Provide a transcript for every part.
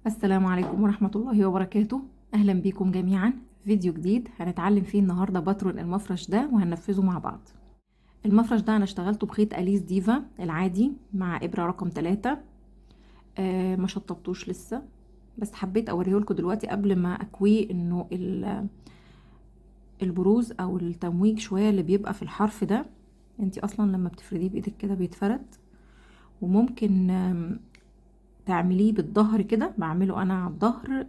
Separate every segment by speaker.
Speaker 1: السلام عليكم ورحمة الله وبركاته. أهلا بكم جميعا. فيديو جديد هنتعلم فيه النهاردة باترون المفرش ده وهننفذه مع بعض. المفرش ده أنا اشتغلته بخيط أليس ديفا العادي مع إبرة رقم 3. ما شطبتوش لسه، بس حبيت أوريهولكوا دلوقتي قبل ما أكويه إنه البروز أو التمويج شوية اللي بيبقى في الحرف ده انتي أصلا لما بتفرديه بإيدك كده بيتفرد. وممكن تعمليه بالظهر كده، بعمله انا على الظهر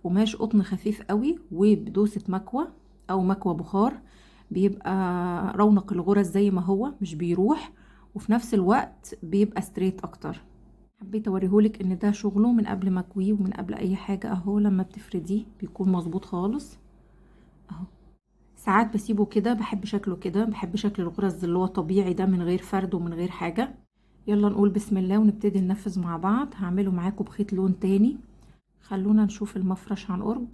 Speaker 1: بقماش قطن خفيف قوي وبدوسة مكوى او مكوى بخار، بيبقى رونق الغرز زي ما هو مش بيروح، وفي نفس الوقت بيبقى ستريت اكتر. حبيت اوريهولك ان ده شغله من قبل ما اكويه ومن قبل اي حاجة. اهو لما بتفرديه بيكون مظبوط خالص اهو. ساعات بسيبه كده، بحب شكله كده، بحب شكل الغرز اللي هو طبيعي ده من غير فرد ومن غير حاجة. يلا نقول بسم الله ونبتدي ننفذ مع بعض. هعمله معاكم بخيط لون تاني. خلونا نشوف المفرش عن قرب.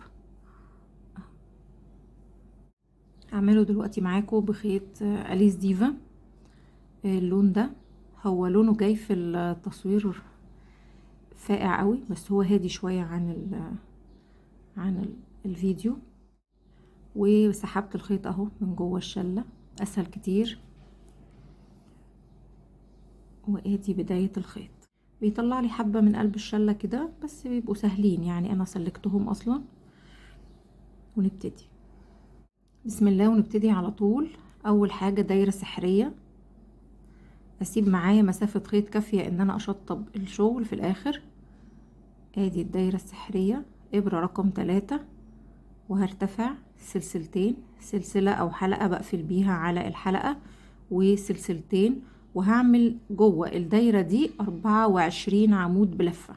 Speaker 1: هعمله دلوقتي معاكم بخيط أليس ديفا. اللون ده هو لونه جاي في التصوير فاقع قوي، بس هو هادي شوية عن الفيديو. وسحبت الخيط اهو من جوه الشلة، اسهل كتير. وادي بداية الخيط، بيطلع لي حبة من قلب الشلة كده، بس بيبقوا سهلين يعني انا سلكتهم اصلا. ونبتدي بسم الله ونبتدي على طول. اول حاجة دايرة سحرية، اسيب معايا مسافة خيط كافية ان انا اشطب الشغل في الاخر. ادي الدايرة السحرية، ابرة رقم 3، وهرتفع سلسلتين، سلسلة او حلقة بقفل بيها على الحلقة وسلسلتين، وهعمل جوه الدايرة دي 24 عمود بلفة.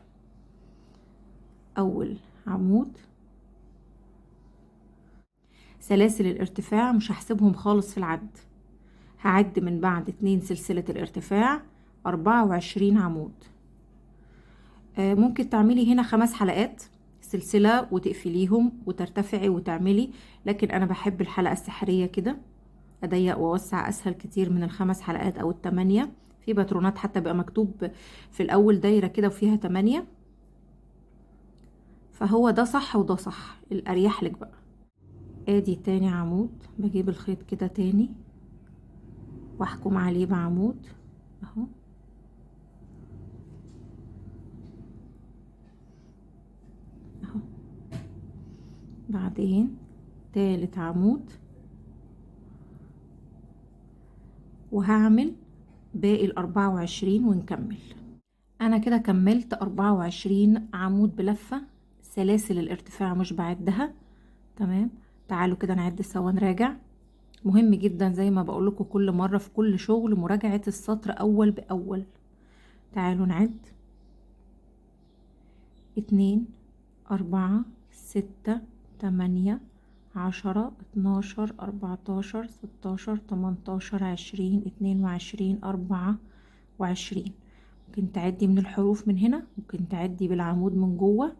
Speaker 1: اول عمود، سلاسل الارتفاع مش هحسبهم خالص في العد، هعد من بعد 2 سلسلة الارتفاع 24 عمود. ممكن تعملي هنا 5 حلقات سلسلة وتقفليهم وترتفعي وتعملي، لكن انا بحب الحلقة السحرية كده، اضيق واوسع اسهل كتير من ال5 حلقات او ال8. في باترونات حتى بقى مكتوب في الاول دايرة كده وفيها 8، فهو ده صح وده صح، الاريح لك بقى. ادي تاني عمود، بجيب الخيط كده تاني واحكم عليه بعمود اهو. اهو بعدين تالت عمود، وهعمل باقي ال24 ونكمل. انا كده كملت 24 عمود بلفة. سلاسل الارتفاع مش بعدها، تمام. تعالوا كده نعد سوا نراجع. مهم جدا زي ما بقولكوا كل مرة في كل شغل مراجعة السطر اول باول. تعالوا نعد: 2 4 6 8 10 12 14 16 18 20 22 24. ممكن تعدي من الحروف من هنا، ممكن تعدي بالعمود من جوه،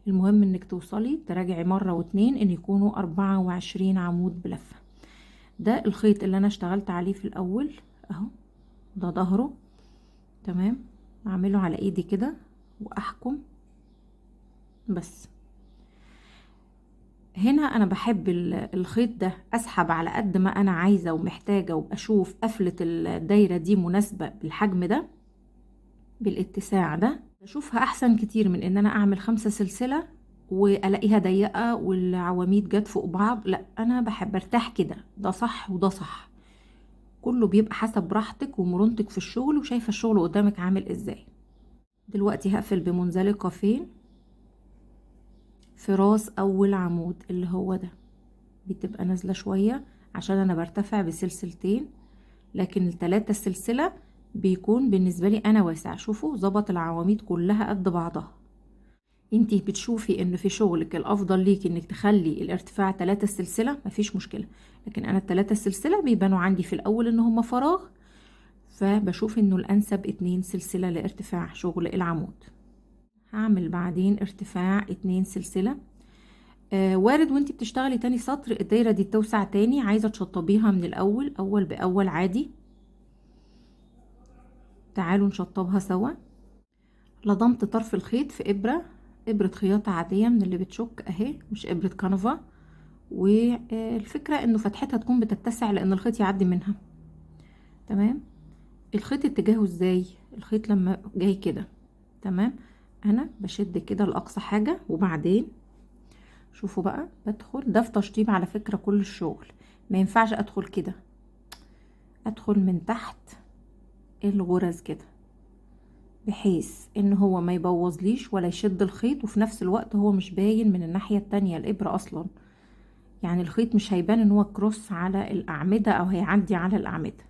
Speaker 1: المهم انك توصلي تراجعي مرة واتنين ان يكونوا 24 عمود بلفة. ده الخيط اللي انا اشتغلت عليه في الاول اهو، ده ظهره، تمام. اعمله على ايدي كده واحكم بس. هنا انا بحب الخيط ده اسحب على قد ما انا عايزة ومحتاجة، واشوف قفلة الدايرة دي مناسبة بالحجم ده بالاتساع ده. بشوفها احسن كتير من ان انا اعمل 5 سلسلة والاقيها ضيقة والعواميد جت فوق بعض. لا، انا بحب ارتاح كده، ده صح وده صح. كله بيبقى حسب راحتك ومرونتك في الشغل، وشايفة الشغل قدامك عامل ازاي. دلوقتي هقفل بمنزلقة فين؟ في راس اول عمود اللي هو ده، بتبقى نازلة شوية عشان انا برتفع بسلسلتين، لكن ال3 السلسلة بيكون بالنسبة لي انا واسع. شوفوا ظبط العواميد كلها قد بعضها. انتي بتشوفي ان في شغلك الافضل ليكي انك تخلي الارتفاع 3 السلسلة، مفيش مشكلة، لكن انا ال3 السلسلة بيبانوا عندي في الاول ان هما فراغ، فبشوف انه الانسب 2 سلسلة لارتفاع شغل العمود. هعمل بعدين ارتفاع 2 سلسلة. وارد وانتي بتشتغلي تاني سطر الدايرة دي توسع تاني، عايزة تشطبيها من الاول اول باول عادي. تعالوا نشطبها سوا. لضمت طرف الخيط في ابرة خياطة عادية من اللي بتشك اهي، مش ابرة كنفة. والفكرة انه فتحتها تكون بتتسع لان الخيط يعدي منها. تمام. الخيط اتجاهه ازاي؟ الخيط لما جاي كده، تمام، انا بشد كده لاقصى حاجة، وبعدين شوفوا بقى بدخل ده في تشطيب على فكرة كل الشغل. ما ينفعش ادخل كده، ادخل من تحت الغرز كده، بحيث ان هو ما يبوظليش ولا يشد الخيط، وفي نفس الوقت هو مش باين من الناحية التانية الابرة اصلا. يعني الخيط مش هيبان ان هو كروس على الاعمدة او هيعدي على الاعمدة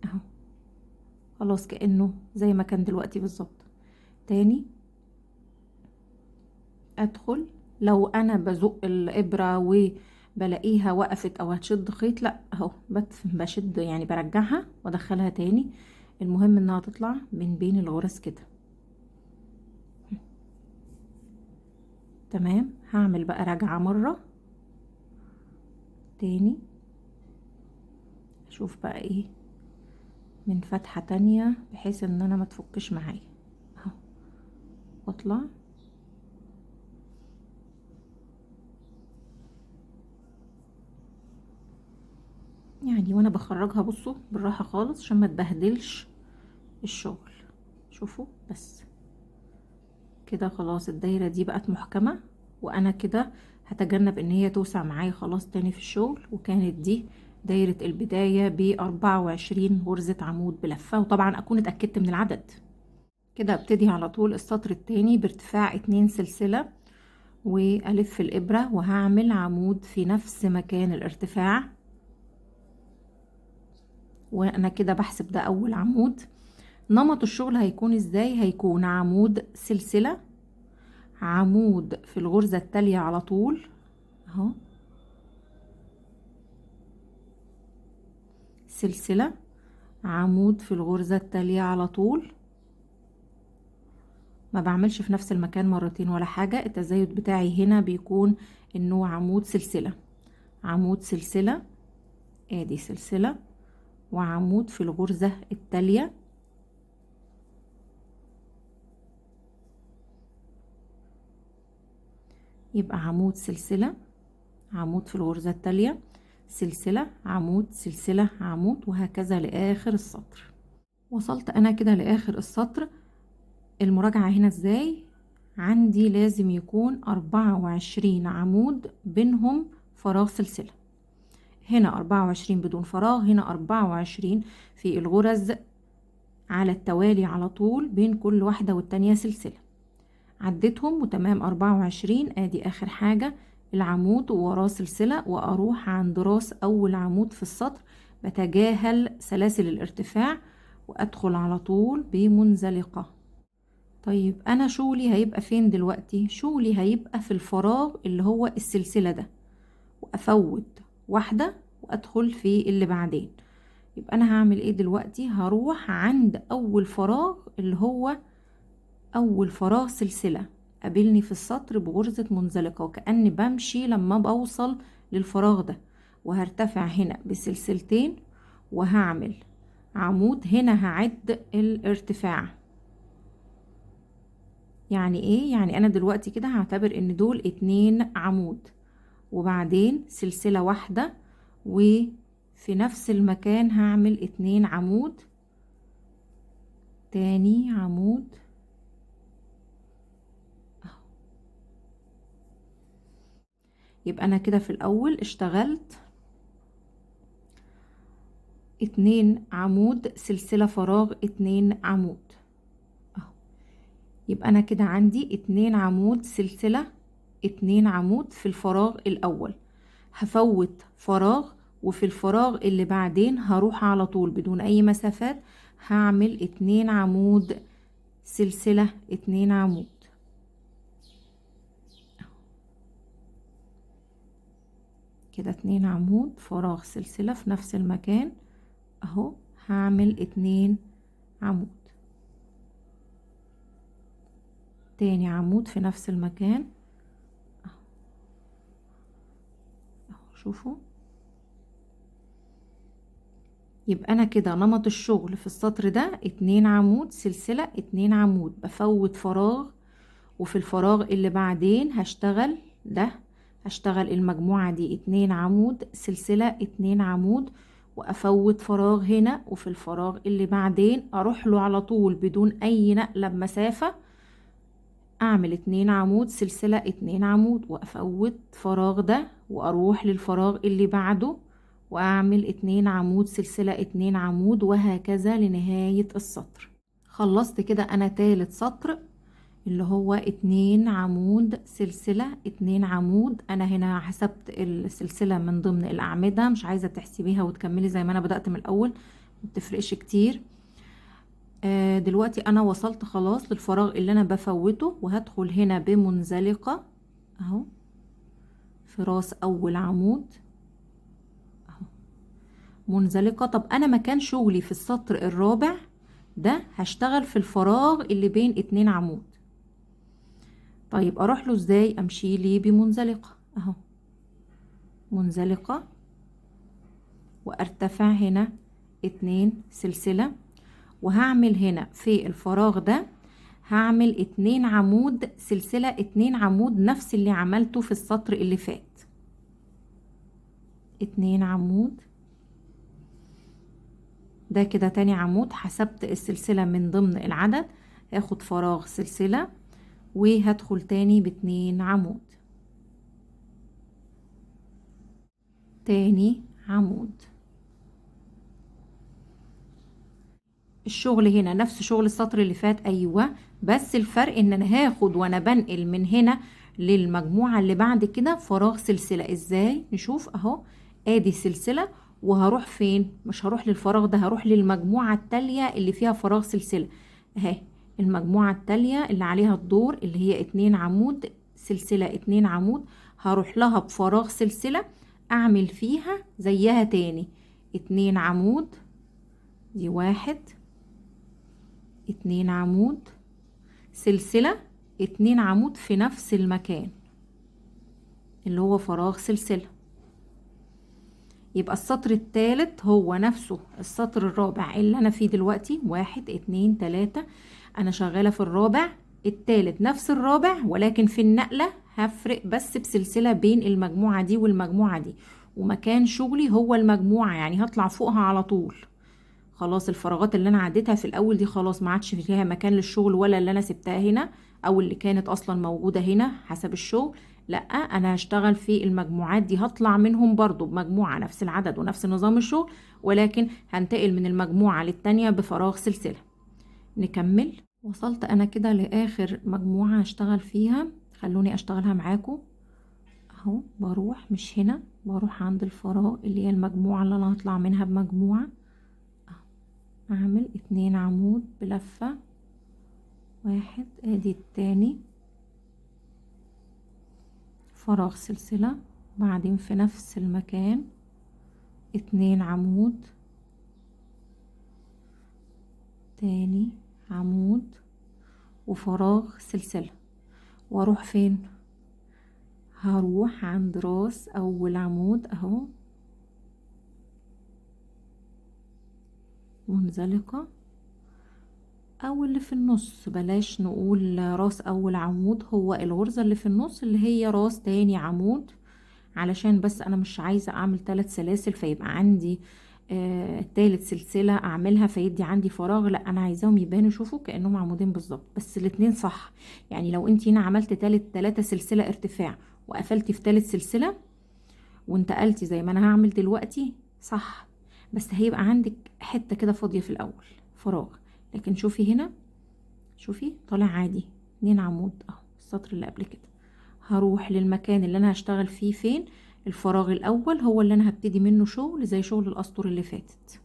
Speaker 1: اهو. خلاص كأنه زي ما كان دلوقتي بالظبط. تاني ادخل، لو انا بزق الابرة وبلاقيها وقفت او هتشد خيط، لا اهو بشد يعني برجعها وادخلها تاني. المهم انها تطلع من بين الغرز كده. تمام. هعمل بقى رجعة مرة تاني، اشوف بقى ايه من فتحة تانية بحيث ان انا ما تفكش معايا اهو، واطلع. يعني وانا بخرجها بصوا بالراحة خالص عشان ما تبهدلش الشغل. شوفوا بس كده خلاص الدايرة دي بقت محكمة، وانا كده هتجنب ان هي توسع معايا خلاص تاني في الشغل. وكانت دي دايرة البداية ب24 غرزة عمود بلفة، وطبعا اكون اتأكدت من العدد. كده ابتدي على طول السطر التاني بارتفاع 2 سلسلة، والف الابرة وهعمل عمود في نفس مكان الارتفاع. وانا كده بحسب ده اول عمود. نمط الشغل هيكون ازاي؟ هيكون عمود سلسلة، عمود في الغرزة التالية على طول اهو، سلسلة، عمود في الغرزة التالية على طول. ما بعملش في نفس المكان مرتين ولا حاجة. التزايد بتاعي هنا بيكون انه عمود سلسلة، عمود سلسلة، ادي سلسلة وعمود في الغرزة التالية. يبقى عمود سلسلة، عمود في الغرزة التالية، سلسلة، عمود، سلسلة، عمود، وهكذا لآخر السطر. وصلت انا كده لآخر السطر. المراجعة هنا ازاي؟ عندي لازم يكون 24 عمود بينهم فراغ سلسلة. هنا 24 بدون فراغ، هنا 24 في الغرز على التوالي على طول بين كل واحدة والتانية سلسلة. عديتهم وتمام 24. ادي اخر حاجة العمود ووراه سلسلة، واروح عند راس اول عمود في السطر بتجاهل سلاسل الارتفاع وادخل على طول بمنزلقة. طيب انا شغلي هيبقى فين دلوقتي؟ شغلي هيبقى في الفراغ اللي هو السلسلة ده، وافوت واحدة وادخل في اللي بعدين. يبقى انا هعمل ايه دلوقتي؟ هروح عند اول فراغ اللي هو اول فراغ سلسلة قابلني في السطر بغرزة منزلقة، وكأني بمشي لما بوصل للفراغ ده، وهرتفع هنا بسلسلتين وهعمل عمود. هنا هعد الارتفاع. يعني ايه؟ يعني انا دلوقتي كده هعتبر ان دول 2 عمود، وبعدين سلسلة واحدة، وفي نفس المكان هعمل 2 عمود، تاني عمود. يبقى انا كده في الاول اشتغلت 2 عمود، سلسلة، فراغ، 2 عمود اهو. يبقى انا كده عندي 2 عمود سلسلة، 2 عمود في الفراغ الاول. هفوت فراغ، وفي الفراغ اللي بعدين هروح على طول بدون اي مسافات هعمل 2 عمود سلسلة، 2 عمود. كده 2 عمود فراغ سلسلة في نفس المكان اهو، هعمل 2 عمود، تاني عمود في نفس المكان اهو. شوفوا يبقى انا كده نمط الشغل في السطر ده 2 عمود سلسلة 2 عمود، بفوت فراغ، وفي الفراغ اللي بعدين هشتغل ده، هشتغل المجموعة دي 2 عمود سلسلة 2 عمود، وافوت فراغ هنا، وفي الفراغ اللي بعدين اروح له على طول بدون اي نقلة بمسافة، اعمل 2 عمود سلسلة 2 عمود، وافوت فراغ ده واروح للفراغ اللي بعده واعمل 2 عمود سلسلة 2 عمود، وهكذا لنهاية السطر. خلصت كده انا تالت سطر اللي هو 2 عمود سلسلة 2 عمود. انا هنا حسبت السلسلة من ضمن الاعمدة، مش عايزة تحسبيها وتكملي زي ما انا بدأت من الاول، مبتفرقش كتير. دلوقتي انا وصلت خلاص للفراغ اللي انا بفوته، وهدخل هنا بمنزلقة اهو في راس اول عمود اهو منزلقة. طب انا مكان شغلي في السطر الرابع ده هشتغل في الفراغ اللي بين 2 عمود. طيب اروح له ازاي؟ امشي لي بمنزلقة اهو منزلقة، وارتفع هنا 2 سلسلة، وهعمل هنا في الفراغ ده هعمل 2 عمود سلسلة 2 عمود، نفس اللي عملته في السطر اللي فات. 2 عمود ده كده تاني عمود، حسبت السلسلة من ضمن العدد، هاخد فراغ سلسلة وهدخل تاني ب2 عمود. تاني عمود. الشغل هنا نفس شغل السطر اللي فات، ايوه، بس الفرق ان انا هاخد وانا بنقل من هنا للمجموعة اللي بعد كده فراغ سلسلة. ازاي؟ نشوف اهو، ادي سلسلة، وهروح فين؟ مش هروح للفراغ ده، هروح للمجموعة التالية اللي فيها فراغ سلسلة اهي، المجموعة التالية اللي عليها الدور اللي هي 2 عمود سلسلة 2 عمود، هروح لها بفراغ سلسلة، اعمل فيها زيها تاني 2 عمود، دي 1 2 عمود سلسلة 2 عمود في نفس المكان اللي هو فراغ سلسلة. يبقى السطر الثالث هو نفسه السطر الرابع اللي انا فيه دلوقتي، 1 2 3، انا شغالة في الرابع. الثالث نفس الرابع، ولكن في النقلة هفرق بس بسلسلة بين المجموعة دي والمجموعة دي، ومكان شغلي هو المجموعة، يعني هطلع فوقها على طول. خلاص الفراغات اللي انا عديتها في الاول دي خلاص ما عادش فيها مكان للشغل، ولا اللي انا سبتها هنا او اللي كانت اصلا موجودة هنا حسب الشغل، لا انا هشتغل في المجموعات دي، هطلع منهم برضو بمجموعة نفس العدد ونفس نظام الشغل، ولكن هنتقل من المجموعة للتانية بفراغ سلسلة. نكمل. وصلت انا كده لاخر مجموعة هشتغل فيها، خلوني اشتغلها معاكم اهو. بروح مش هنا، بروح عند الفراغ اللي هي المجموعة اللي انا هطلع منها بمجموعة، اعمل 2 عمود بلفة 1، ادي التاني فراغ سلسلة، بعدين في نفس المكان 2 عمود، تاني عمود وفراغ سلسلة، واروح فين؟ هروح عند راس اول عمود اهو منزلقة، او اللي في النص، بلاش نقول راس اول عمود، هو الغرزة اللي في النص اللي هي راس تاني عمود، علشان بس انا مش عايزة اعمل 3 سلاسل فيبقى عندي تالت سلسلة اعملها فيدي عندي فراغ، لا انا عايزاهم يبانوا شوفوا كأنهم عمودين بالظبط، بس الاتنين صح. يعني لو انت هنا عملت 3 سلسلة ارتفاع وقفلتي في تالت سلسلة وانتقلتي زي ما انا هعمل دلوقتي صح، بس هيبقى عندك حتة كده فاضية في الاول فراغ. لكن شوفي هنا، شوفي طالع عادي 2 عمود اهو السطر اللي قبل كده. هروح للمكان اللي انا هشتغل فيه فين؟ الفراغ الاول هو اللي انا هبتدي منه شغل زي شغل الاسطر اللي فاتت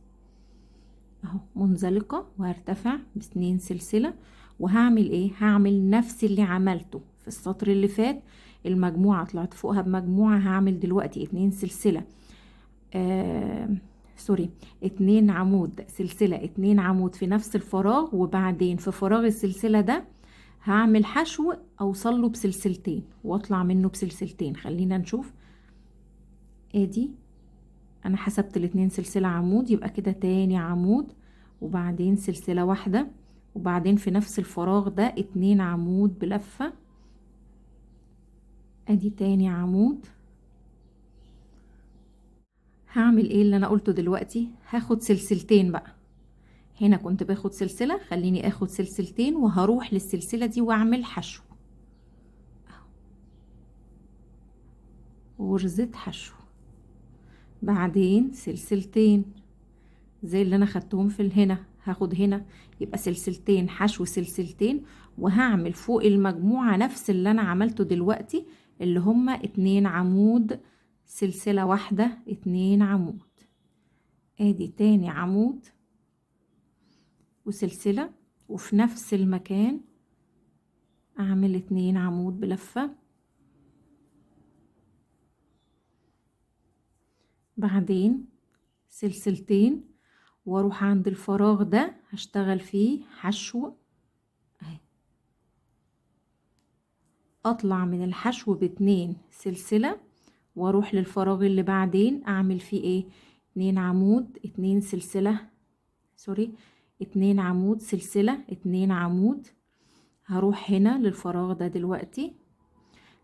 Speaker 1: اهو منزلقة، وهرتفع ب2 سلسلة، وهعمل ايه؟ هعمل نفس اللي عملته في السطر اللي فات، المجموعة طلعت فوقها بمجموعة، هعمل دلوقتي 2 سلسلة سوري 2 عمود سلسلة 2 عمود في نفس الفراغ، وبعدين في فراغ السلسلة ده هعمل حشو اوصل له بسلسلتين واطلع منه بسلسلتين. خلينا نشوف، ادي انا حسبت الاتنين سلسلة عمود، يبقى كده تاني عمود وبعدين سلسلة واحدة، وبعدين في نفس الفراغ ده 2 عمود بلفة. ادي تاني عمود. هعمل ايه اللي انا قلته دلوقتي؟ هاخد سلسلتين بقى. هنا كنت باخد سلسلة، خليني اخد سلسلتين وهروح للسلسلة دي واعمل حشو، غرزة حشو، بعدين سلسلتين زي اللي انا خدتهم في هنا، هاخد هنا يبقى سلسلتين حشو سلسلتين، وهعمل فوق المجموعة نفس اللي انا عملته دلوقتي، اللي هما 2 عمود سلسلة واحدة، 2 عمود. ادي تاني عمود وسلسلة، وفي نفس المكان اعمل 2 عمود بلفة، بعدين سلسلتين، واروح عند الفراغ ده هشتغل فيه حشو اهي، اطلع من الحشو ب2 سلسلة، واروح للفراغ اللي بعدين اعمل فيه ايه، 2 عمود 2 سلسلة، سوري 2 عمود سلسلة 2 عمود. هروح هنا للفراغ ده دلوقتي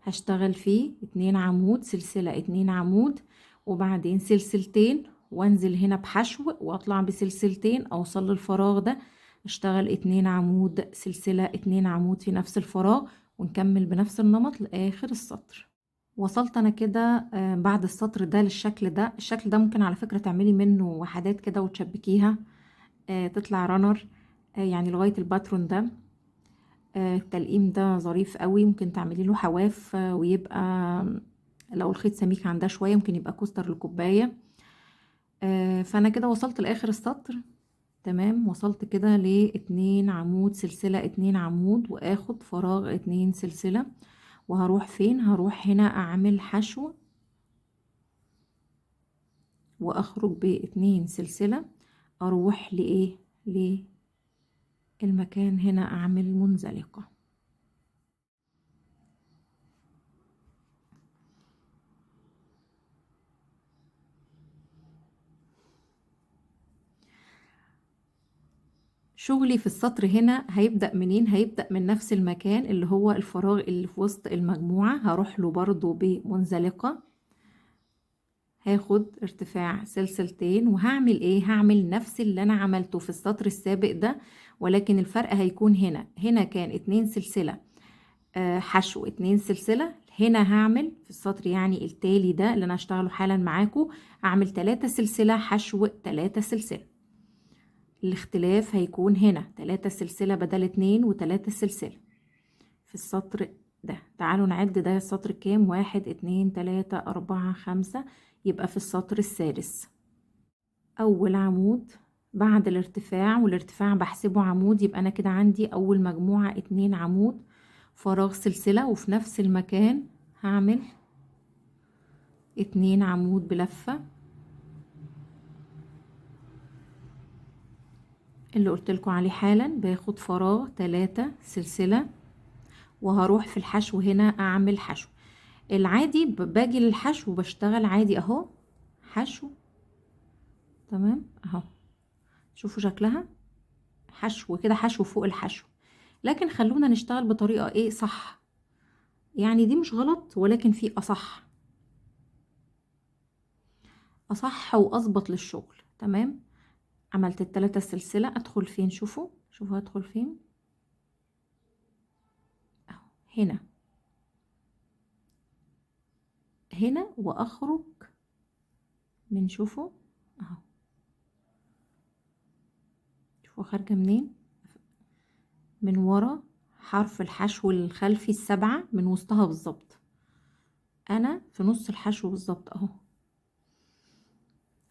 Speaker 1: هشتغل فيه 2 عمود سلسلة 2 عمود، وبعدين سلسلتين، وانزل هنا بحشو واطلع بسلسلتين اوصل للفراغ ده اشتغل 2 عمود سلسلة 2 عمود في نفس الفراغ، ونكمل بنفس النمط لاخر السطر. وصلت انا كده بعد السطر ده للشكل ده. الشكل ده ممكن على فكرة تعملي منه وحدات كده وتشبكيها تطلع رانر يعني لغاية الباترون ده. التلقيم ده ظريف قوي، ممكن تعملي له حواف ويبقى لو الخيط سميك عندها شوية ممكن يبقى كوستر لكوباية. فانا كده وصلت لاخر السطر. تمام، وصلت كده ل2 عمود سلسلة 2 عمود، واخد فراغ 2 سلسلة، وهروح فين؟ هروح هنا اعمل حشو واخرج ب2 سلسلة، اروح لايه، للمكان هنا اعمل منزلقة. شغلي في السطر هنا هيبدأ منين؟ هيبدأ من نفس المكان اللي هو الفراغ اللي في وسط المجموعة، هروح له برضو بمنزلقة، هاخد ارتفاع سلسلتين، وهعمل ايه؟ هعمل نفس اللي انا عملته في السطر السابق ده، ولكن الفرق هيكون هنا كان 2 سلسلة حشو 2 سلسلة، هنا هعمل في السطر يعني التالي ده اللي انا هشتغله حالا معاكم اعمل 3 سلسلة حشو 3 سلسلة. الاختلاف هيكون هنا 3 سلسلة بدل 2 و3 سلسلة في السطر ده. تعالوا نعد، ده السطر كام؟ 1 2 3 4 5، يبقى في السطر السادس. اول عمود بعد الارتفاع، والارتفاع بحسبه عمود، يبقى انا كده عندي اول مجموعة 2 عمود فراغ سلسلة، وفي نفس المكان هعمل 2 عمود بلفة اللي قلتلكوا عليه حالا، باخد فراغ 3 سلسلة، وهروح في الحشو هنا اعمل حشو. العادي باجي للحشو بشتغل عادي اهو حشو، تمام اهو، شوفوا شكلها حشو كده، حشو فوق الحشو. لكن خلونا نشتغل بطريقة ايه صح، يعني دي مش غلط ولكن في اصح واظبط للشغل. تمام، عملت ال3 سلسلة، ادخل فين؟ شوفوا هدخل فين اهو، هنا واخرج من، شوفوا اهو، شوفوا خارجة منين، من ورا حرف الحشو الخلفي ال7 من وسطها بالظبط، انا في نص الحشو بالظبط اهو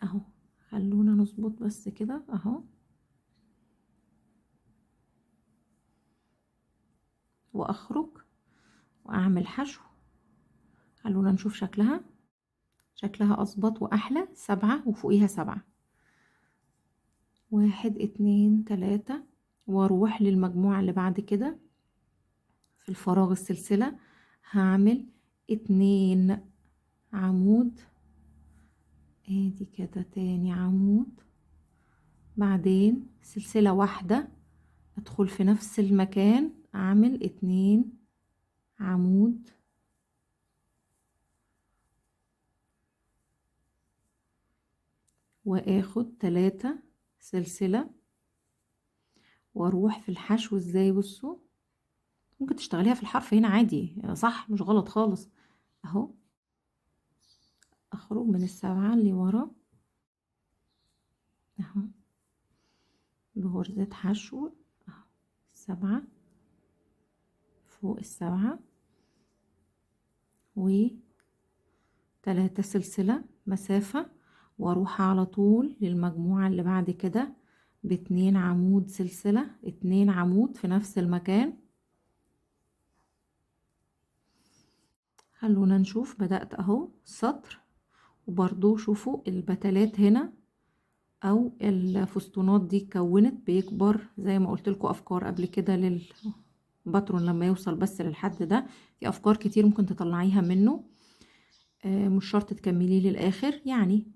Speaker 1: اهو. خلونا نظبط بس كده اهو، واخرج واعمل حشو. خلونا نشوف شكلها اظبط واحلى. 7 وفوقيها 7، 1 2 3، واروح للمجموعة اللي بعد كده في الفراغ السلسلة هعمل 2 عمود ادي كده تاني عمود، بعدين سلسلة واحدة ادخل في نفس المكان اعمل 2 عمود، واخد 3 سلسلة واروح في الحشو. ازاي؟ بصوا، ممكن تشتغليها في الحرف هنا عادي، صح، مش غلط خالص. اهو اخرج من ال7 اللي ورا اهو بغرزة حشو اهو، 7 فوق ال7 و3 سلسلة مسافة، واروح على طول للمجموعة اللي بعد كده ب2 عمود سلسلة، 2 عمود في نفس المكان. خلونا نشوف، بدأت اهو سطر، وبرضو شوفوا البتلات هنا او الفستونات دي اتكونت، بيكبر زي ما قلت لكم افكار قبل كده للباترون لما يوصل بس للحد ده. في افكار كتير ممكن تطلعيها منه، مش شرط تكمليه للاخر، يعني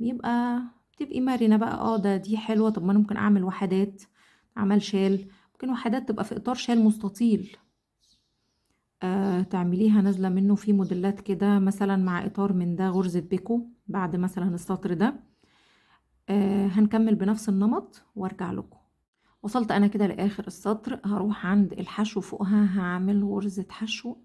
Speaker 1: بتبقي مرنه بقى. دي حلوه، طب ما انا ممكن اعمل وحدات، عمل شال، ممكن وحدات تبقى في اطار شال مستطيل، تعمليها نازله منه في موديلات كده مثلا مع اطار من ده غرزه بيكو بعد مثلا السطر ده. هنكمل بنفس النمط وارجع لكم. وصلت انا كده لاخر السطر، هروح عند الحشو فوقها هعمل غرزة حشو،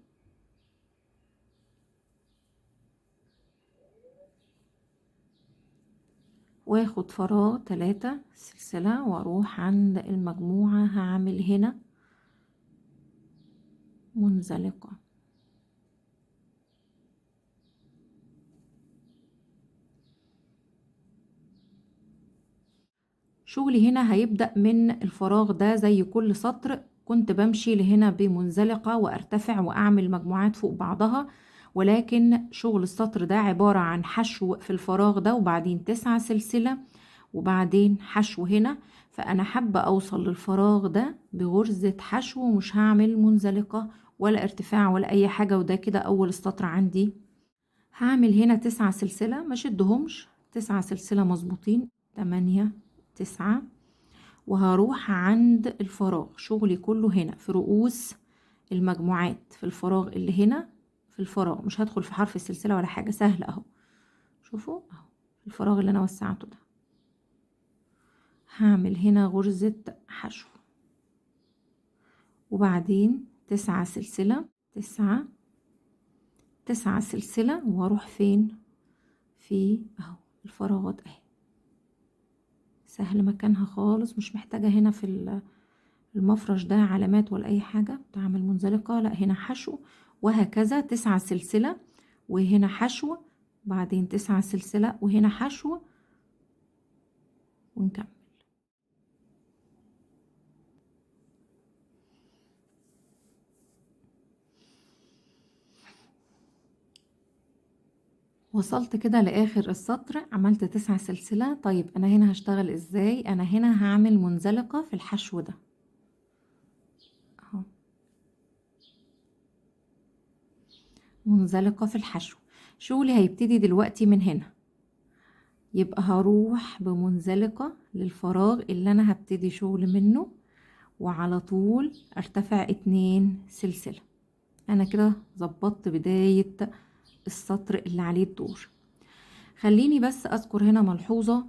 Speaker 1: واخد فراغ 3 سلسلة، واروح عند المجموعة هعمل هنا منزلقة. شغلي هنا هيبدأ من الفراغ ده، زي كل سطر كنت بمشي لهنا بمنزلقة وارتفع واعمل مجموعات فوق بعضها، ولكن شغل السطر ده عبارة عن حشو في الفراغ ده وبعدين 9 سلسلة وبعدين حشو هنا. فانا حابة اوصل للفراغ ده بغرزة حشو، مش هعمل منزلقة ولا ارتفاع ولا اي حاجة، وده كده اول السطر عندي. هعمل هنا 9 سلسلة، ما شدهمش، 9 سلسلة مظبوطين، 8 9، وهروح عند الفراغ. شغلي كله هنا في رؤوس المجموعات، في الفراغ اللي هنا، في الفراغ مش هدخل في حرف السلسلة ولا حاجة، سهل اهو. شوفوا اهو الفراغ اللي انا وسعته ده، هعمل هنا غرزة حشو وبعدين 9 سلسلة، 9 9 سلسلة، وهروح فين؟ في اهو الفراغات اهي، سهل مكانها خالص، مش محتاجة هنا في المفرش ده علامات ولا اي حاجة تعمل منزلقة، لا هنا حشو، وهكذا 9 سلسلة وهنا حشو، بعدين 9 سلسلة وهنا حشو، ونكمل. وصلت كده لاخر السطر، عملت 9 سلسلة. طيب انا هنا هشتغل ازاي؟ انا هنا هعمل منزلقة في الحشو ده اهو، منزلقة في الحشو. شغلي هيبتدي دلوقتي من هنا، يبقى هروح بمنزلقة للفراغ اللي انا هبتدي شغل منه، وعلى طول ارتفع 2 سلسلة. انا كده ظبطت بداية السطر اللي عليه الدور. خليني بس اذكر هنا ملحوظة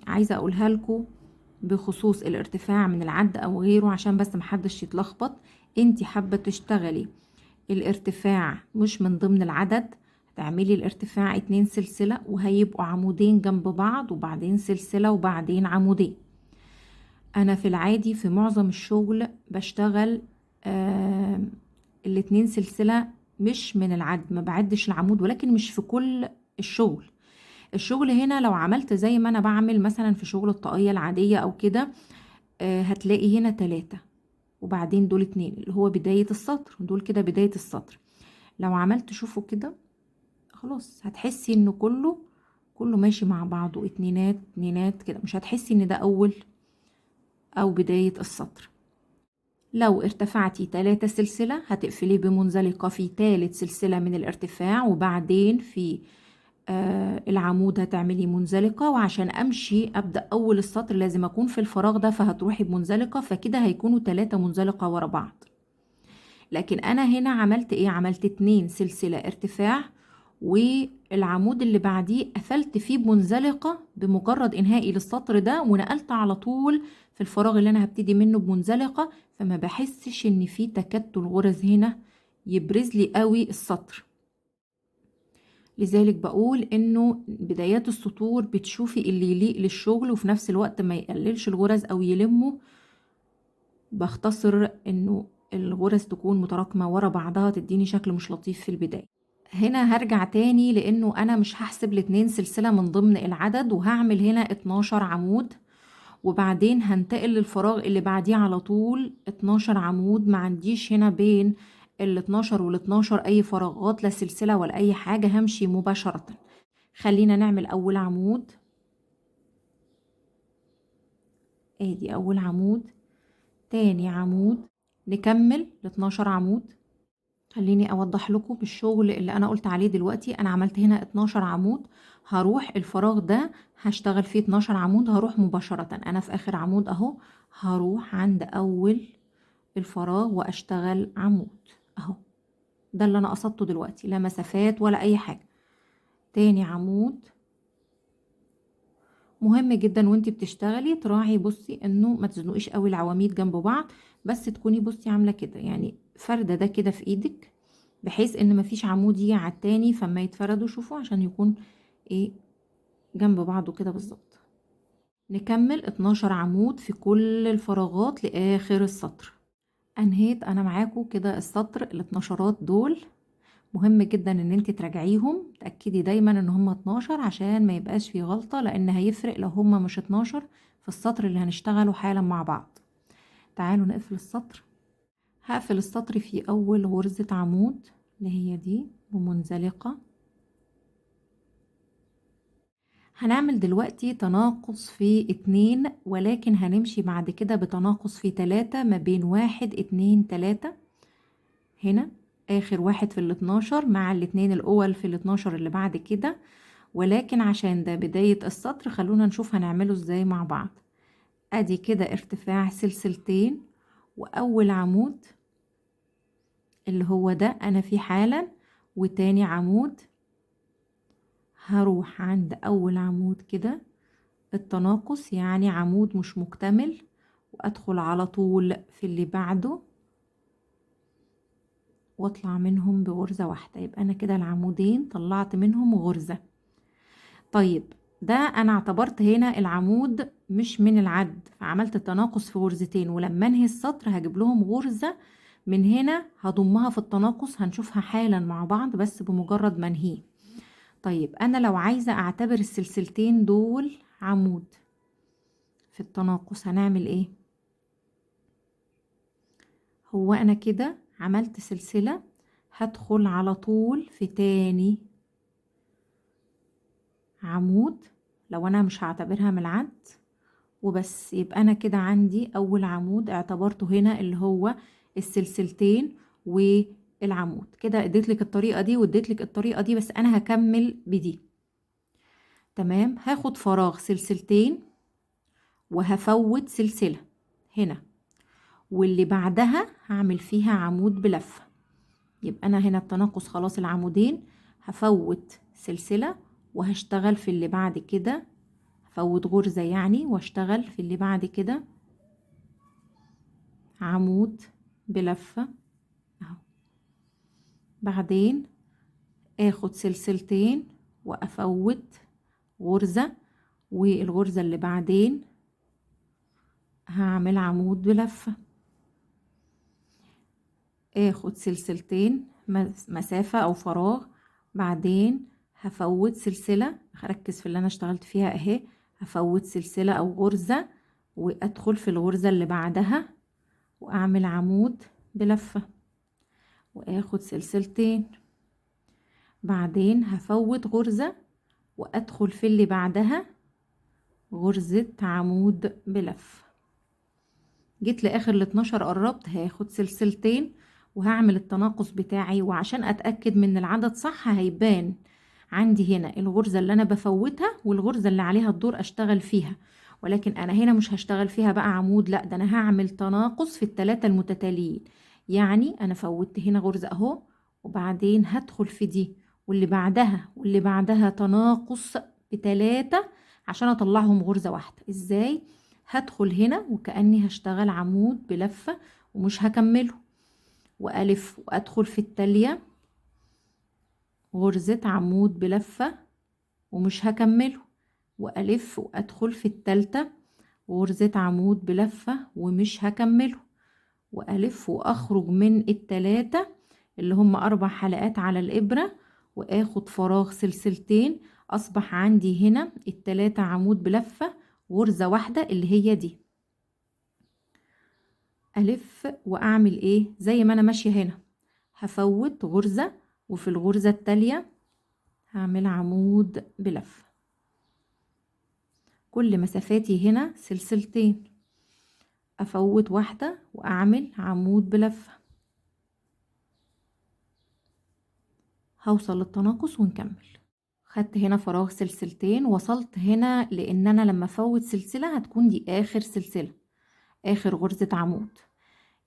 Speaker 1: عايزة اقولها لكم بخصوص الارتفاع من العد او غيره، عشان بس محدش يتلخبط. انتي حابة تشتغلي الارتفاع مش من ضمن العدد، هتعملي الارتفاع 2 سلسلة وهيبقوا عمودين جنب بعض وبعدين سلسلة وبعدين عمودين. انا في العادي في معظم الشغل بشتغل ال2 سلسلة مش من العد، ما بعدش العمود، ولكن مش في كل الشغل هنا لو عملت زي ما انا بعمل مثلا في شغل الطاقية العادية او كده، هتلاقي هنا 3 وبعدين دول 2 اللي هو بداية السطر، دول كده بداية السطر. لو عملت شوفوا كده خلاص هتحسي انه كله ماشي مع بعضه، اتنينات اتنينات كده، مش هتحسي ان ده اول او بداية السطر. لو ارتفعتي 3 سلسلة هتقفلي بمنزلقة في 3 سلسلة من الارتفاع، وبعدين في العمود هتعملي منزلقة، وعشان امشي ابدأ اول السطر لازم اكون في الفراغ ده، فهتروحي بمنزلقة، فكده هيكونوا 3 منزلقة ورا بعض. لكن انا هنا عملت ايه؟ عملت 2 سلسلة ارتفاع، والعمود اللي بعديه قفلت فيه بمنزلقة بمجرد انهائي للسطر ده، ونقلت على طول في الفراغ اللي انا هبتدي منه بمنزلقة، فما بحسش ان في تكتل غرز هنا يبرز لي قوي السطر. لذلك بقول انه بدايات السطور بتشوفي اللي يليق للشغل وفي نفس الوقت ما يقللش الغرز او يلمه. بختصر انه الغرز تكون متراكمة ورا بعضها تديني شكل مش لطيف في البداية. هنا هرجع تاني لانه انا مش هحسب ال2 سلسلة من ضمن العدد، وهعمل هنا 12 عمود، وبعدين هنتقل للفراغ اللي بعديه على طول 12 عمود. ما عنديش هنا بين ال12 وال12 اي فراغات، لا سلسلة ولا اي حاجة، همشي مباشرة. خلينا نعمل اول عمود، ادي اول عمود، تاني عمود، نكمل ال12 عمود. خليني اوضح لكم بالشغل اللي انا قلت عليه دلوقتي. انا عملت هنا 12 عمود، هروح الفراغ ده هشتغل فيه 12 عمود، هروح مباشرة انا في اخر عمود اهو، هروح عند اول الفراغ واشتغل عمود اهو. ده اللي انا قصدته دلوقتي، لا مسافات ولا اي حاجة. تاني عمود. مهم جدا وانتي بتشتغلي تراعي، بصي انه ما تزنقيش قوي العواميد جنب بعض، بس تكوني بصي عاملة كده، يعني فردة ده كده في ايدك، بحيث ان مفيش عمود يجي على التاني، فما يتفردوا شوفوا عشان يكون ايه جنب بعضه كده بالظبط. نكمل 12 عمود في كل الفراغات لاخر السطر. انهيت انا معاكم كده السطر ال12 دول. مهم جدا ان انت تراجعيهم، تأكدي دايما ان هم 12 عشان ما يبقاش في غلطة، لان هيفرق لو هم مش 12 في السطر اللي هنشتغله حالا مع بعض. تعالوا نقفل السطر. هقفل السطر في اول غرزة عمود اللي هي دي بمنزلقة. هنعمل دلوقتي تناقص في 2، ولكن هنمشي بعد كده بتناقص في 3 ما بين 1 2 3. هنا اخر واحد في ال12 مع الاتنين الاول في ال12 اللي بعد كده، ولكن عشان ده بداية السطر خلونا نشوف هنعمله ازاي مع بعض. ادي كده ارتفاع سلسلتين، واول عمود اللي هو ده انا فيه حالا، وتاني عمود هروح عند اول عمود كده التناقص، يعني عمود مش مكتمل، وادخل على طول في اللي بعده واطلع منهم بغرزة واحدة، يبقى انا كده العمودين طلعت منهم غرزة. طيب ده انا اعتبرت هنا العمود مش من العد، فعملت التناقص في غرزتين، ولما انهي السطر هجيب لهم غرزة من هنا هضمها في التناقص، هنشوفها حالا مع بعض بس بمجرد ما انهيه. طيب انا لو عايزة اعتبر السلسلتين دول عمود في التناقص هنعمل ايه؟ هو انا كده عملت سلسلة، هدخل على طول في تاني عمود لو انا مش هعتبرها من العد وبس، يبقى انا كده عندي اول عمود اعتبرته هنا اللي هو السلسلتين والعمود. كده اديتلك الطريقة دي واديتلك الطريقة دي، بس انا هكمل بدي. تمام، هاخد فراغ سلسلتين وهفوت سلسلة هنا، واللي بعدها هعمل فيها عمود بلفة. يبقى انا هنا التناقص خلاص العمودين، هفوت سلسلة وهشتغل في اللي بعد كده، هفوت غرزة يعني واشتغل في اللي بعد كده عمود بلفة اهو. بعدين اخد سلسلتين وافوت غرزة، والغرزة اللي بعدين هعمل عمود بلفة، اخد سلسلتين مسافة او فراغ، بعدين هفوت سلسلة، هركز في اللي انا اشتغلت فيها اهي، هفوت سلسلة او غرزة وادخل في الغرزة اللي بعدها واعمل عمود بلفة، واخد سلسلتين، بعدين هفوت غرزة وادخل في اللي بعدها غرزة عمود بلفة. جيت لاخر ال12 قربت، هاخد سلسلتين وهعمل التناقص بتاعي، وعشان اتأكد من العدد صح هيبان عندي هنا الغرزة اللي انا بفوتها والغرزة اللي عليها الدور اشتغل فيها، ولكن انا هنا مش هشتغل فيها بقى عمود، لا ده انا هعمل تناقص في الثلاثة المتتاليين. يعني انا فوتت هنا غرزة اهو، وبعدين هدخل في دي واللي بعدها واللي بعدها تناقص بتلاتة عشان اطلعهم غرزة واحدة. ازاي؟ هدخل هنا وكأني هشتغل عمود بلفة ومش هكمله، والف وادخل في التالية غرزة عمود بلفة ومش هكمله، والف وادخل في التالتة غرزة عمود بلفة ومش هكمله، والف واخرج من التلاتة اللي هم 4 حلقات على الابرة، واخد فراغ سلسلتين. اصبح عندي هنا التلاتة عمود بلفة غرزة واحدة اللي هي دي. الف واعمل ايه زي ما انا ماشية هنا، هفوت غرزة وفي الغرزة التالية هعمل عمود بلفة. كل مسافاتي هنا سلسلتين، افوت واحدة واعمل عمود بلفة، هوصل للتناقص ونكمل. خدت هنا فراغ سلسلتين، وصلت هنا لان انا لما افوت سلسلة هتكون دي اخر سلسلة، اخر غرزة عمود.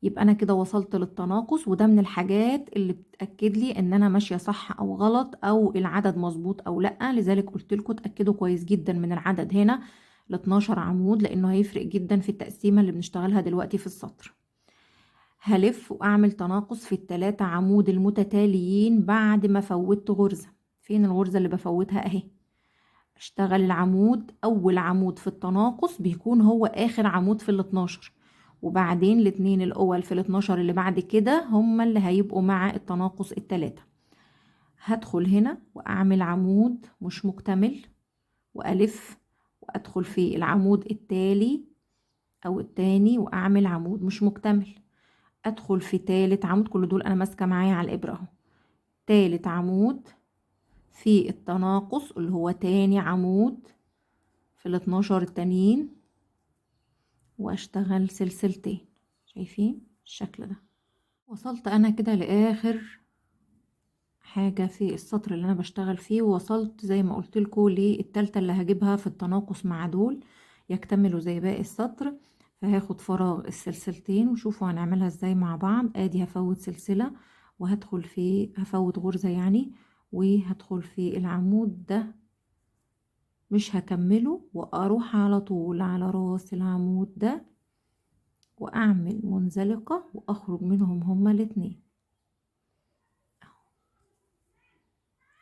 Speaker 1: يبقى انا كده وصلت للتناقص، وده من الحاجات اللي بتأكد لي ان انا ماشية صح او غلط او العدد مظبوط او لا. لذلك قلت لكم اتأكدوا كويس جدا من العدد هنا ل 12 عمود، لانه هيفرق جدا في التقسيمة اللي بنشتغلها دلوقتي في السطر. هلف واعمل تناقص في التلاتة عمود المتتاليين بعد ما فوتت غرزة. فين الغرزة اللي بفوتها؟ اهي. اشتغل العمود، اول عمود في التناقص بيكون هو اخر عمود في ال12، وبعدين الاتنين الاول في ال12 اللي بعد كده هما اللي هيبقوا مع التناقص التلاتة. هدخل هنا واعمل عمود مش مكتمل، والف وادخل في العمود التالي او التاني واعمل عمود مش مكتمل، ادخل في تالت عمود. كل دول انا ماسكه معايا على الابره اهو. تالت عمود في التناقص اللي هو تاني عمود في ال12 التانيين، واشتغل سلسلتين. شايفين الشكل ده؟ وصلت انا كده لاخر حاجه في السطر اللي انا بشتغل فيه، ووصلت زي ما قلت لكم للتالتة اللي هجيبها في التناقص مع دول يكتملوا زي باقي السطر. فهاخد فراغ السلسلتين، وشوفوا هنعملها ازاي مع بعض. ادي هفوت سلسله وهدخل في هفوت غرزه يعني، وهدخل في العمود ده مش هكمله، واروح على طول على راس العمود ده واعمل منزلقه واخرج منهم هما الاتنين.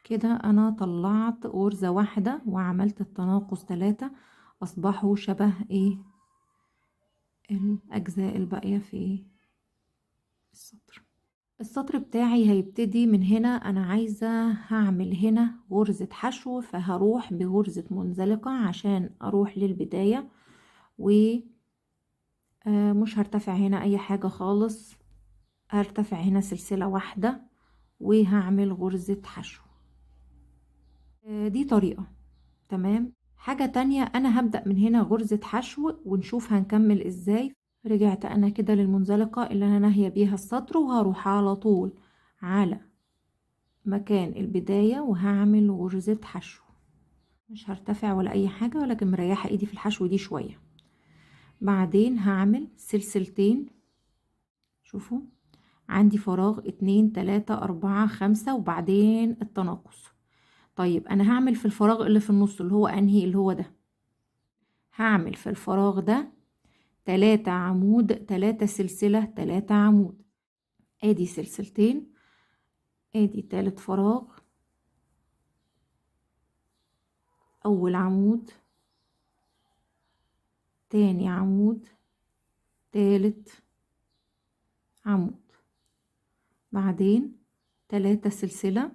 Speaker 1: كده انا طلعت غرزة واحدة وعملت التناقص 3، اصبحوا شبه ايه الاجزاء الباقية في السطر. السطر بتاعي هيبتدي من هنا. انا عايزة هعمل هنا غرزة حشو، فهروح بغرزة منزلقة عشان اروح للبداية، ومش هرتفع هنا اي حاجة خالص، هرتفع هنا سلسلة واحدة وهعمل غرزة حشو. دي طريقة. تمام. حاجة تانية، انا هبدأ من هنا غرزة حشو ونشوف هنكمل ازاي. رجعت انا كده للمنزلقة اللي انا ناهية بيها السطر، وهروح على طول على مكان البداية وهعمل غرزة حشو. مش هرتفع ولا اي حاجة، ولكن مريحة ايدي في الحشو دي شوية. بعدين هعمل سلسلتين. شوفوا عندي فراغ 2 3 4 5 وبعدين التناقص. طيب انا هعمل في الفراغ اللي في النص اللي هو انهي، اللي هو ده. هعمل في الفراغ ده 3 عمود 3 سلسلة 3 عمود. ادي سلسلتين، ادي تالت فراغ، اول عمود، تاني عمود، تالت عمود، بعدين 3 سلسلة،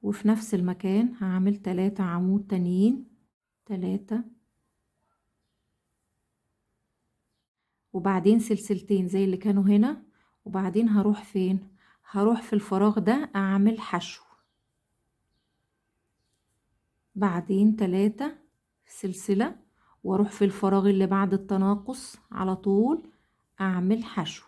Speaker 1: وفي نفس المكان هعمل 3 عمود تانيين، 3، وبعدين سلسلتين زي اللي كانوا هنا. وبعدين هروح فين؟ هروح في الفراغ ده اعمل حشو، بعدين 3 سلسلة، واروح في الفراغ اللي بعد التناقص على طول اعمل حشو.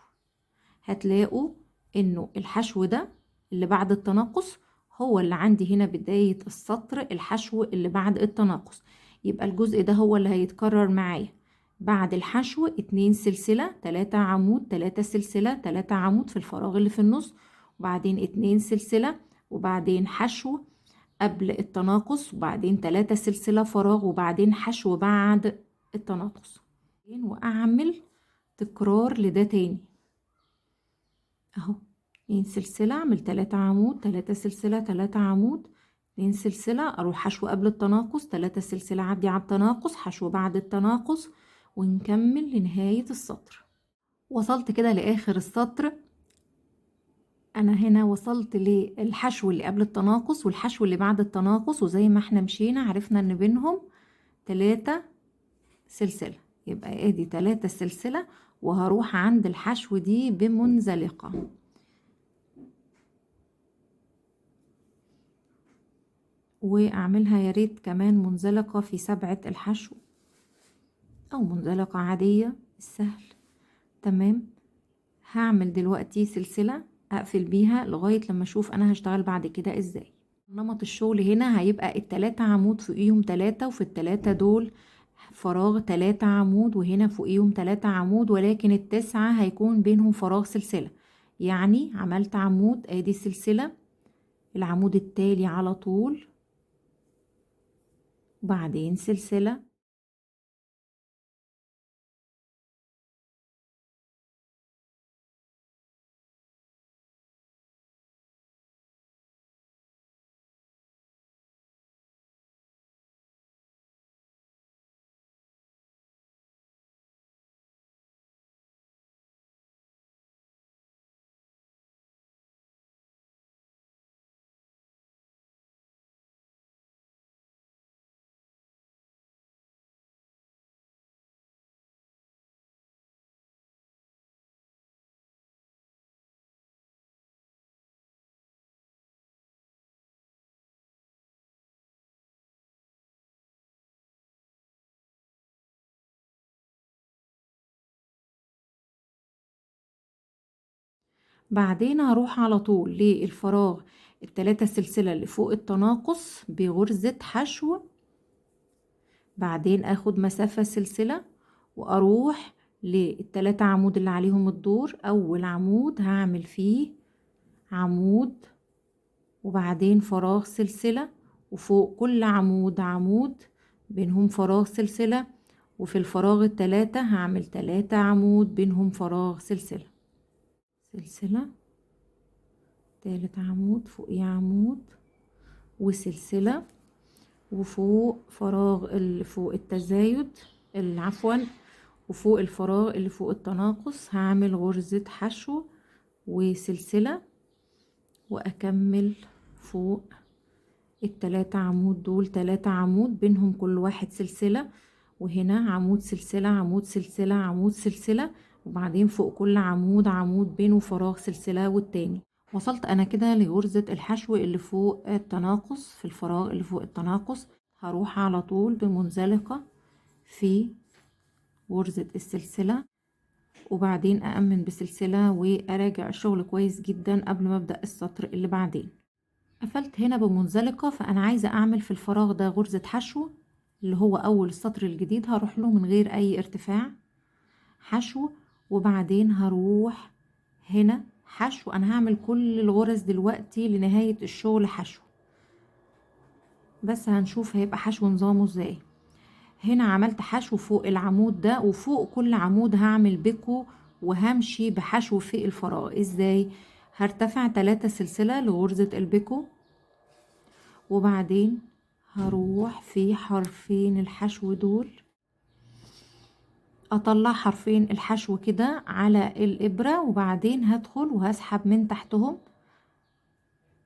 Speaker 1: هتلاقوا انه الحشو ده اللي بعد التناقص هو اللي عندي هنا بداية السطر الحشو اللي بعد التناقص، يبقى الجزء ده هو اللي هيتكرر معايا. بعد الحشو 2 سلسلة، 3 عمود، 3 سلسلة، 3 عمود في الفراغ اللي في النص، وبعدين 2 سلسلة، وبعدين حشو قبل التناقص، وبعدين 3 سلسلة فراغ، وبعدين حشو بعد التناقص، وأعمل تكرار لده تاني اهو. 2 سلسلة، اعمل 3 عمود، 3 سلسلة، 3 عمود، 2 سلسلة، اروح حشو قبل التناقص، 3 سلسلة، عدي على التناقص، حشو بعد التناقص، ونكمل لنهاية السطر. وصلت كده لآخر السطر. انا هنا وصلت للحشو اللي قبل التناقص والحشو اللي بعد التناقص، وزي ما احنا مشينا عرفنا ان بينهم 3 سلسلة، يبقى ادي 3 سلسلة، وهروح عند الحشو دي بمنزلقة، واعملها يا ريت كمان منزلقة في 7 الحشو او منزلقة عادية السهل. تمام. هعمل دلوقتي سلسلة اقفل بيها لغاية لما اشوف انا هشتغل بعد كده ازاي. نمط الشغل هنا هيبقى ال3 عمود فوقيهم 3، وفي ال3 دول فراغ 3 عمود، وهنا فوقيهم 3 عمود، ولكن ال9 هيكون بينهم فراغ سلسلة. يعني عملت عمود، ادي سلسلة، العمود التالي على طول، وبعدين سلسلة، بعدين هروح على طول للفراغ ال3 سلسلة اللي فوق التناقص بغرزة حشو، بعدين اخد مسافة سلسلة، واروح لل3 عمود اللي عليهم الدور. اول عمود هعمل فيه عمود، وبعدين فراغ سلسلة، وفوق كل عمود عمود بينهم فراغ سلسلة، وفي الفراغ ال3 هعمل 3 عمود بينهم فراغ سلسلة، سلسلة، تالت عمود، فوقيه عمود وسلسلة، وفوق فراغ اللي فوق التزايد عفوا، وفوق الفراغ اللي فوق التناقص هعمل غرزة حشو وسلسلة، واكمل فوق ال3 عمود دول 3 عمود بينهم كل واحد سلسلة، وهنا عمود سلسلة، عمود سلسلة، عمود سلسلة، وبعدين فوق كل عمود عمود بينه فراغ سلسلة والتاني. وصلت انا كده لغرزة الحشو اللي فوق التناقص، في الفراغ اللي فوق التناقص هروح على طول بمنزلقة في غرزة السلسلة، وبعدين أأمن بسلسلة وأراجع الشغل كويس جدا قبل ما أبدأ السطر اللي بعدين. قفلت هنا بمنزلقة، فأنا عايزة أعمل في الفراغ ده غرزة حشو اللي هو أول السطر الجديد، هروح له من غير أي ارتفاع حشو، وبعدين هروح هنا حشو. أنا هعمل كل الغرز دلوقتي لنهاية الشغل حشو، بس هنشوف هيبقى حشو نظامه ازاي. هنا عملت حشو فوق العمود ده، وفوق كل عمود هعمل بيكو، وهمشي بحشو في الفراغ. ازاي؟ هرتفع 3 سلسلة لغرزة البيكو، وبعدين هروح في حرفين الحشو دول، اطلع حرفين الحشو كده على الابرة، وبعدين هدخل وهسحب من تحتهم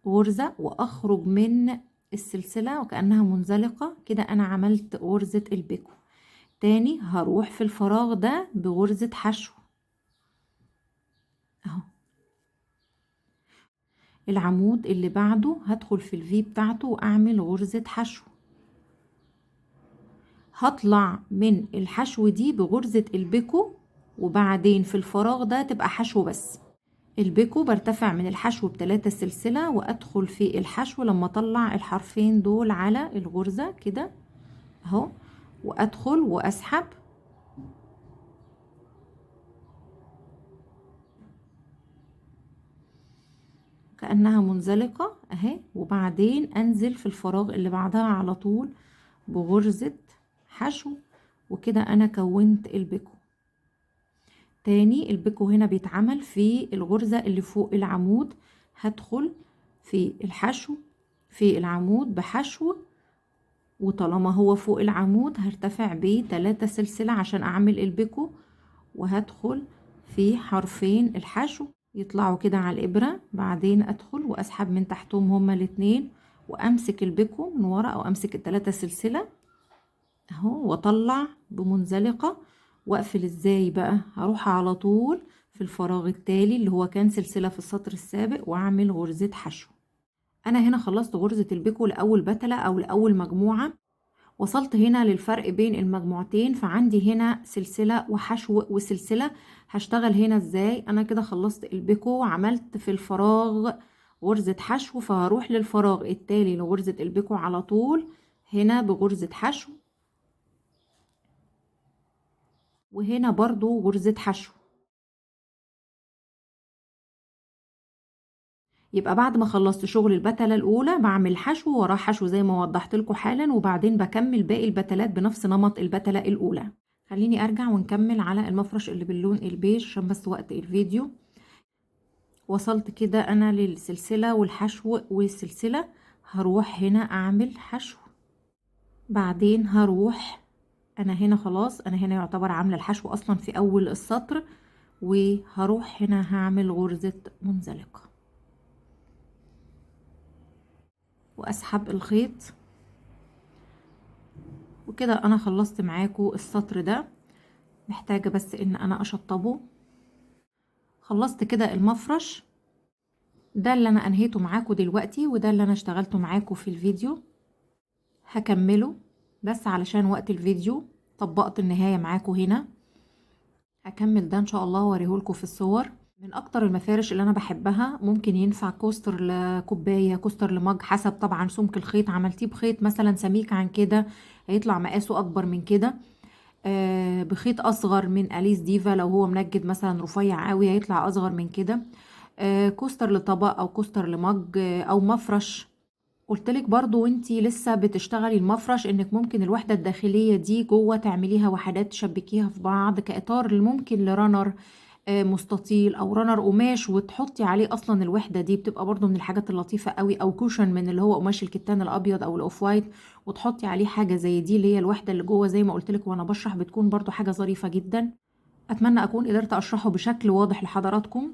Speaker 1: غرزة، واخرج من السلسلة وكأنها منزلقة كده. انا عملت غرزة البيكو. تاني هروح في الفراغ ده بغرزة حشو اهو. العمود اللي بعده هدخل في الفي بتاعته واعمل غرزة حشو، هطلع من الحشو دي بغرزة البيكو، وبعدين في الفراغ ده تبقى حشو بس. البيكو برتفع من الحشو ب3 سلسلة وادخل في الحشو لما اطلع الحرفين دول على الغرزة كده اهو، وادخل واسحب كأنها منزلقة اهي، وبعدين انزل في الفراغ اللي بعدها على طول بغرزة حشو، وكده انا كونت البيكو. تاني البيكو هنا بيتعمل في الغرزة اللي فوق العمود، هدخل في الحشو في العمود بحشو، وطالما هو فوق العمود هرتفع ب3 سلسلة عشان اعمل البيكو، وهدخل في حرفين الحشو يطلعوا كده على الابرة، بعدين ادخل واسحب من تحتهم هما الاتنين وامسك البيكو من ورا او امسك ال3 سلسلة اهو واطلع بمنزلقة، واقفل ازاي بقى؟ هروح على طول في الفراغ التالي اللي هو كان سلسلة في السطر السابق واعمل غرزة حشو. انا هنا خلصت غرزة البيكو لاول بتلة او لاول مجموعة، وصلت هنا للفرق بين المجموعتين، فعندي هنا سلسلة وحشو وسلسلة. هشتغل هنا ازاي؟ انا كده خلصت البيكو وعملت في الفراغ غرزة حشو، فهروح للفراغ التالي لغرزة البيكو على طول هنا بغرزة حشو، وهنا برضو غرزة حشو. يبقى بعد ما خلصت شغل البتلة الاولى بعمل حشو وراه حشو زي ما وضحت لكم حالا، وبعدين بكمل باقي البتلات بنفس نمط البتلة الاولى. خليني ارجع ونكمل على المفرش اللي باللون البيج عشان بس وقت الفيديو. وصلت كده انا للسلسلة والحشو والسلسلة، هروح هنا اعمل حشو، بعدين هروح انا هنا خلاص، انا هنا يعتبر عاملة الحشو اصلا في اول السطر، وهروح هنا هعمل غرزة منزلقة واسحب الخيط، وكده انا خلصت معاكم السطر ده. محتاجة بس ان انا اشطبه. خلصت كده المفرش ده اللي انا انهيته معاكم دلوقتي، وده اللي انا اشتغلته معاكم في الفيديو. هكمله بس علشان وقت الفيديو طبقت النهاية معاكم هنا. هكمل ده ان شاء الله واوريهولكم في الصور. من اكتر المفارش اللي انا بحبها، ممكن ينفع كوستر لكوبايه، كوستر لمج، حسب طبعا سمك الخيط. عملتيه بخيط مثلا سميك عن كده هيطلع مقاسه اكبر من كده، بخيط اصغر من اليس ديفا لو هو منجد مثلا رفيع قوي هيطلع اصغر من كده. كوستر لطبق او كوستر لمج او مفرش. قلتلك برضو وانتي لسه بتشتغلي المفرش انك ممكن الوحدة الداخلية دي جوه تعمليها وحدات تشبكيها في بعض كإطار، ممكن لرنر مستطيل او رنر قماش، وتحطي عليه اصلا الوحدة دي، بتبقى برضو من الحاجات اللطيفة قوي. او كوشن من اللي هو قماش الكتان الابيض او الاوف وايت، وتحطي عليه حاجة زي دي اللي هي الوحدة اللي جوه زي ما قلتلك وانا بشرح، بتكون برضو حاجة ظريفة جدا. اتمنى اكون قدرت اشرحه بشكل واضح لحضراتكم،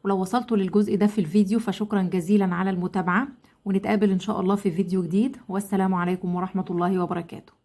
Speaker 1: ولو وصلتوا للجزء ده في الفيديو فشكرا جزيلا على المتابعة، ونتقابل ان شاء الله في فيديو جديد، والسلام عليكم ورحمة الله وبركاته.